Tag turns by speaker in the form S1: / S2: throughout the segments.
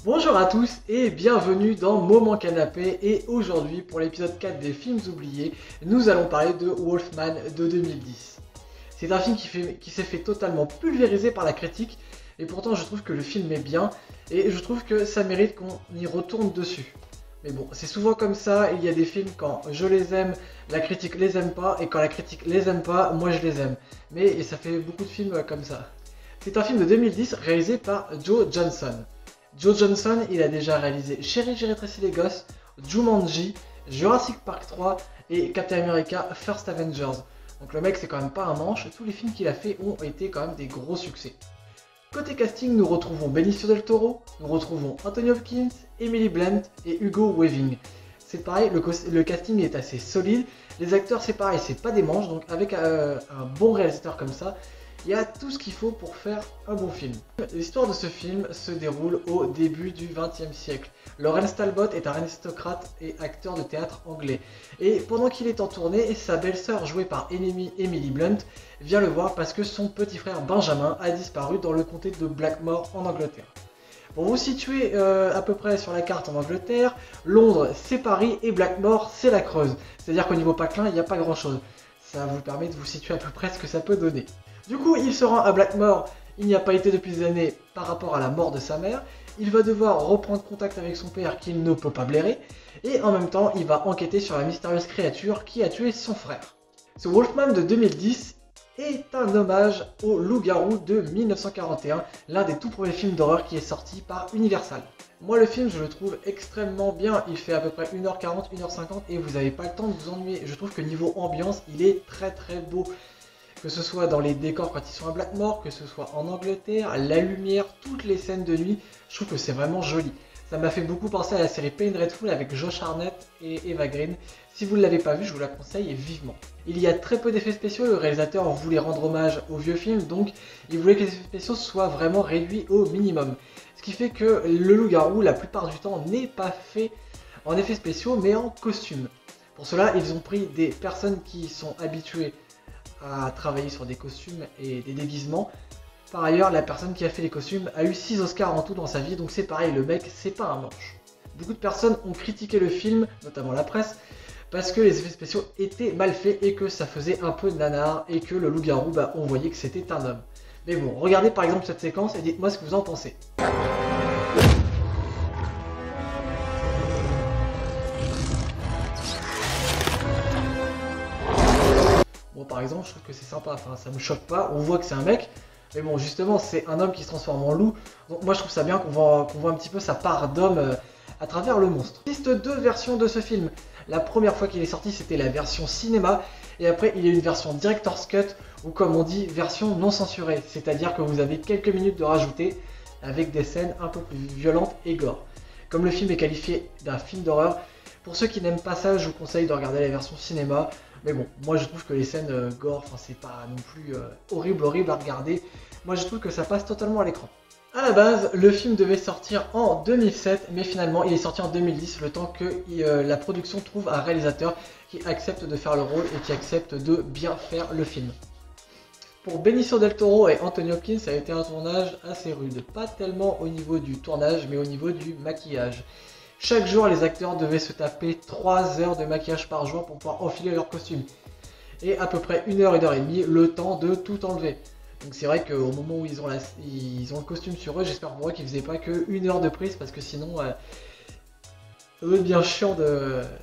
S1: Bonjour à tous et bienvenue dans Moment Canapé, et aujourd'hui pour l'épisode 4 des films oubliés, nous allons parler de Wolfman de 2010. C'est un film qui s'est fait totalement pulvériser par la critique, et pourtant je trouve que le film est bien et je trouve que ça mérite qu'on y retourne dessus. Mais bon, c'est souvent comme ça, il y a des films quand je les aime, la critique les aime pas, et quand la critique les aime pas, moi je les aime. Mais ça fait beaucoup de films comme ça. C'est un film de 2010 réalisé par Joe Johnston. Joe Johnston, il a déjà réalisé Chérie, j'ai rétréci les gosses, Jumanji, Jurassic Park 3 et Captain America First Avengers. Donc le mec c'est quand même pas un manche, tous les films qu'il a fait ont été quand même des gros succès. Côté casting, nous retrouvons Benicio del Toro, nous retrouvons Anthony Hopkins, Emily Blunt et Hugo Weaving. C'est pareil, le casting est assez solide, les acteurs c'est pareil, c'est pas des manches, donc avec un bon réalisateur comme ça, il y a tout ce qu'il faut pour faire un bon film. L'histoire de ce film se déroule au début du XXe siècle. Laurence Talbot est un aristocrate et acteur de théâtre anglais. Et pendant qu'il est en tournée, sa belle-sœur, jouée par Emily Blunt, vient le voir parce que son petit frère Benjamin a disparu dans le comté de Blackmore en Angleterre. Pour vous situer à peu près sur la carte en Angleterre, Londres c'est Paris et Blackmore c'est la Creuse. C'est-à-dire qu'au niveau patelin, il n'y a pas grand-chose. Ça vous permet de vous situer à peu près ce que ça peut donner. Du coup, il se rend à Blackmore, il n'y a pas été depuis des années par rapport à la mort de sa mère. Il va devoir reprendre contact avec son père qu'il ne peut pas blairer. Et en même temps, il va enquêter sur la mystérieuse créature qui a tué son frère. Ce Wolfman de 2010 est un hommage au Loup-garou de 1941, l'un des tout premiers films d'horreur qui est sorti par Universal. Moi le film je le trouve extrêmement bien, il fait à peu près 1h40, 1h50 et vous n'avez pas le temps de vous ennuyer. Je trouve que niveau ambiance il est très beau. Que ce soit dans les décors quand ils sont à Blackmore, que ce soit en Angleterre, la lumière, toutes les scènes de nuit, je trouve que c'est vraiment joli. Ça m'a fait beaucoup penser à la série Pain Dreadful avec Josh Hartnett et Eva Green. Si vous ne l'avez pas vu, je vous la conseille vivement. Il y a très peu d'effets spéciaux, le réalisateur voulait rendre hommage au vieux film, donc il voulait que les effets spéciaux soient vraiment réduits au minimum. Ce qui fait que le loup-garou, la plupart du temps, n'est pas fait en effets spéciaux, mais en costume. Pour cela, ils ont pris des personnes qui sont habituées à travailler sur des costumes et des déguisements. Par ailleurs, la personne qui a fait les costumes a eu 6 Oscars en tout dans sa vie, donc c'est pareil, le mec, c'est pas un manche. Beaucoup de personnes ont critiqué le film, notamment la presse, parce que les effets spéciaux étaient mal faits et que ça faisait un peu nanar, et que le loup-garou, on voyait que c'était un homme. Mais bon, regardez par exemple cette séquence et dites-moi ce que vous en pensez. Bon, par exemple, je trouve que c'est sympa, enfin ça me choque pas, on voit que c'est un mec, mais bon, justement, c'est un homme qui se transforme en loup, donc moi je trouve ça bien qu'on voit un petit peu sa part d'homme à travers le monstre. Il existe deux versions de ce film. La première fois qu'il est sorti, c'était la version cinéma, et après il y a une version Director's Cut, ou comme on dit, version non censurée, c'est-à-dire que vous avez quelques minutes de rajouter, avec des scènes un peu plus violentes et gore. Comme le film est qualifié d'un film d'horreur, pour ceux qui n'aiment pas ça, je vous conseille de regarder la version cinéma. Mais bon, moi je trouve que les scènes gore, c'est pas non plus horrible à regarder. Moi je trouve que ça passe totalement à l'écran. A la base, le film devait sortir en 2007, mais finalement il est sorti en 2010, le temps que la production trouve un réalisateur qui accepte de faire le rôle et qui accepte de bien faire le film. Pour Benicio del Toro et Anthony Hopkins, ça a été un tournage assez rude. Pas tellement au niveau du tournage, mais au niveau du maquillage. Chaque jour, les acteurs devaient se taper 3 heures de maquillage par jour pour pouvoir enfiler leur costume. Et à peu près 1 heure, 1 heure et demie, le temps de tout enlever. Donc c'est vrai qu'au moment où ils ont le costume sur eux, j'espère pour eux qu'ils faisaient pas que 1 heure de prise, parce que sinon, ça doit être bien chiant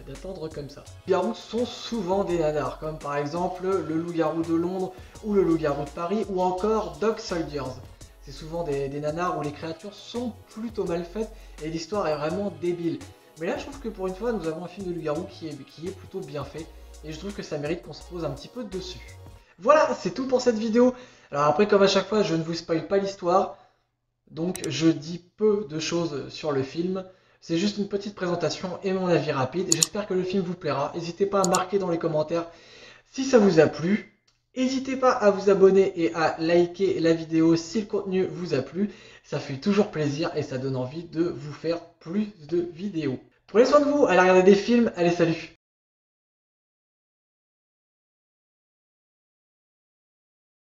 S1: d'attendre comme ça. Les loups-garous sont souvent des nanars, comme par exemple le loup-garou de Londres ou le loup-garou de Paris, ou encore Dog Soldiers. C'est souvent des nanars où les créatures sont plutôt mal faites et l'histoire est vraiment débile. Mais là je trouve que pour une fois nous avons un film de loup-garou qui est plutôt bien fait, et je trouve que ça mérite qu'on se pose un petit peu dessus. Voilà, c'est tout pour cette vidéo. Alors après, comme à chaque fois, je ne vous spoil pas l'histoire, donc je dis peu de choses sur le film. C'est juste une petite présentation et mon avis rapide. J'espère que le film vous plaira. N'hésitez pas à marquer dans les commentaires si ça vous a plu. N'hésitez pas à vous abonner et à liker la vidéo si le contenu vous a plu. Ça fait toujours plaisir et ça donne envie de vous faire plus de vidéos. Prenez soin de vous, allez regarder des films, allez salut!